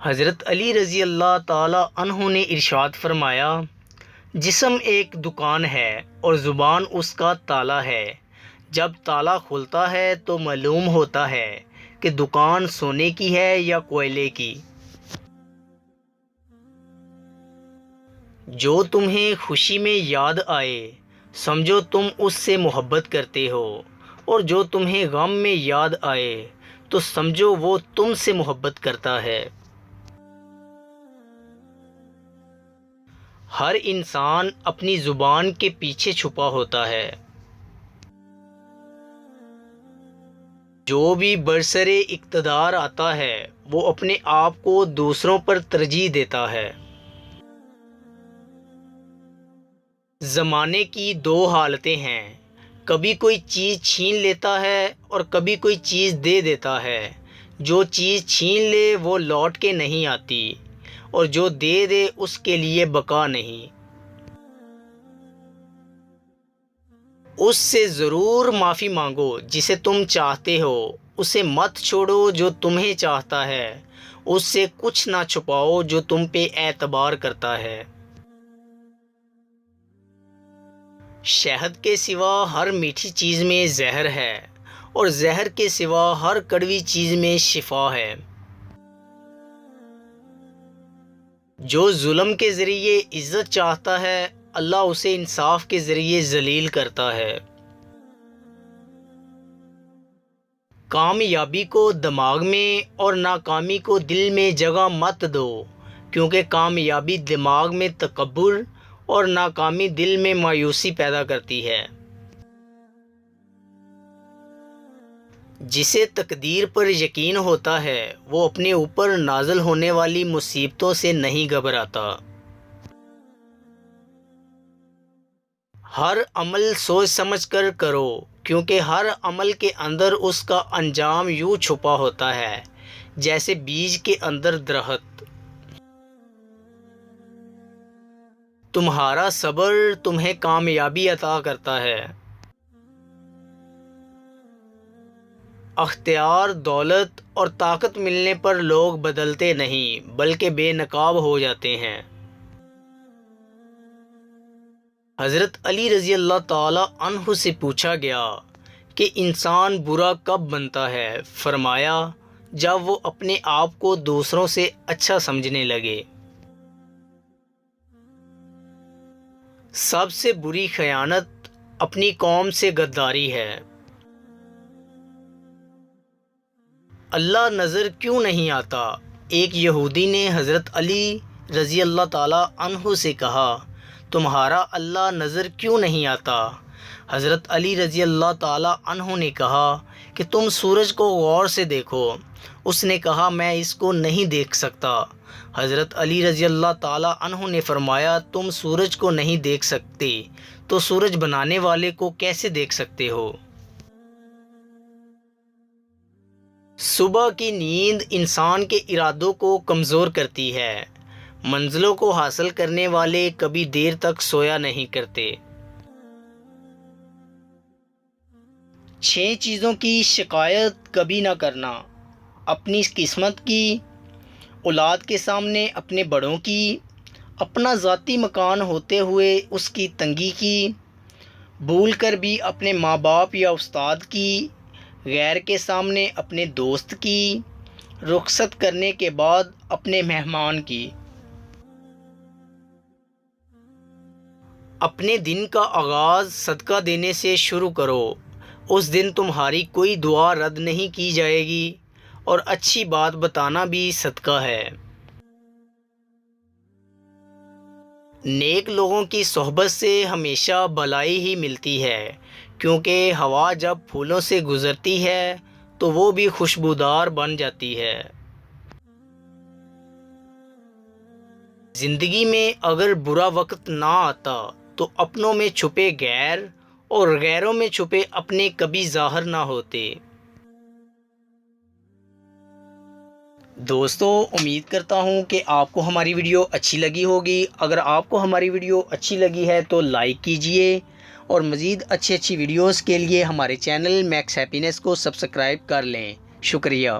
حضرت علی رضی اللہ تعالی عنہ نے ارشاد فرمایا، جسم ایک دکان ہے اور زبان اس کا تالا ہے۔ جب تالا کھلتا ہے تو معلوم ہوتا ہے کہ دکان سونے کی ہے یا کوئلے کی۔ جو تمہیں خوشی میں یاد آئے سمجھو تم اس سے محبت کرتے ہو، اور جو تمہیں غم میں یاد آئے تو سمجھو وہ تم سے محبت کرتا ہے۔ ہر انسان اپنی زبان کے پیچھے چھپا ہوتا ہے۔ جو بھی برسر اقتدار آتا ہے وہ اپنے آپ کو دوسروں پر ترجیح دیتا ہے۔ زمانے کی دو حالتیں ہیں، کبھی کوئی چیز چھین لیتا ہے اور کبھی کوئی چیز دے دیتا ہے۔ جو چیز چھین لے وہ لوٹ کے نہیں آتی، اور جو دے دے اس کے لیے بقا نہیں۔ اس سے ضرور معافی مانگو جسے تم چاہتے ہو، اسے مت چھوڑو جو تمہیں چاہتا ہے، اس سے کچھ نہ چھپاؤ جو تم پہ اعتبار کرتا ہے۔ شہد کے سوا ہر میٹھی چیز میں زہر ہے، اور زہر کے سوا ہر کڑوی چیز میں شفا ہے۔ جو ظلم کے ذریعے عزت چاہتا ہے اللہ اسے انصاف کے ذریعے ذلیل کرتا ہے۔ کامیابی کو دماغ میں اور ناکامی کو دل میں جگہ مت دو، کیونکہ کامیابی دماغ میں تکبر اور ناکامی دل میں مایوسی پیدا کرتی ہے۔ جسے تقدیر پر یقین ہوتا ہے وہ اپنے اوپر نازل ہونے والی مصیبتوں سے نہیں گھبراتا۔ ہر عمل سوچ سمجھ کر کرو، کیونکہ ہر عمل کے اندر اس کا انجام یوں چھپا ہوتا ہے جیسے بیج کے اندر درخت۔ تمہارا صبر تمہیں کامیابی عطا کرتا ہے۔ اختیار، دولت اور طاقت ملنے پر لوگ بدلتے نہیں بلکہ بے نقاب ہو جاتے ہیں۔ حضرت علی رضی اللہ تعالی عنہ سے پوچھا گیا کہ انسان برا کب بنتا ہے؟ فرمایا، جب وہ اپنے آپ کو دوسروں سے اچھا سمجھنے لگے۔ سب سے بری خیانت اپنی قوم سے غداری ہے۔ اللہ نظر کیوں نہیں آتا؟ ایک یہودی نے حضرت علی رضی اللہ تعالی عنہ سے کہا، تمہارا اللہ نظر کیوں نہیں آتا؟ حضرت علی رضی اللہ تعالی عنہ نے کہا کہ تم سورج کو غور سے دیکھو۔ اس نے کہا، میں اس کو نہیں دیکھ سکتا۔ حضرت علی رضی اللہ تعالی عنہ نے فرمایا، تم سورج کو نہیں دیکھ سکتے تو سورج بنانے والے کو کیسے دیکھ سکتے ہو؟ صبح کی نیند انسان کے ارادوں کو کمزور کرتی ہے۔ منزلوں کو حاصل کرنے والے کبھی دیر تک سویا نہیں کرتے۔ 6 چیزوں کی شکایت کبھی نہ کرنا: اپنی قسمت کی، اولاد کے سامنے اپنے بڑوں کی، اپنا ذاتی مکان ہوتے ہوئے اس کی تنگی کی، بھول کر بھی اپنے ماں باپ یا استاد کی، غیر کے سامنے اپنے دوست کی، رخصت کرنے کے بعد اپنے مہمان کی۔ اپنے دن کا آغاز صدقہ دینے سے شروع کرو، اس دن تمہاری کوئی دعا رد نہیں کی جائے گی، اور اچھی بات بتانا بھی صدقہ ہے۔ نیک لوگوں کی صحبت سے ہمیشہ بھلائی ہی ملتی ہے، کیونکہ ہوا جب پھولوں سے گزرتی ہے تو وہ بھی خوشبودار بن جاتی ہے۔ زندگی میں اگر برا وقت نہ آتا تو اپنوں میں چھپے غیر اور غیروں میں چھپے اپنے کبھی ظاہر نہ ہوتے۔ دوستو، امید کرتا ہوں کہ آپ کو ہماری ویڈیو اچھی لگی ہوگی۔ اگر آپ کو ہماری ویڈیو اچھی لگی ہے تو لائک کیجئے، اور مزید اچھی ویڈیوز کے لیے ہمارے چینل میکس ہیپینس کو سبسکرائب کر لیں۔ شکریہ۔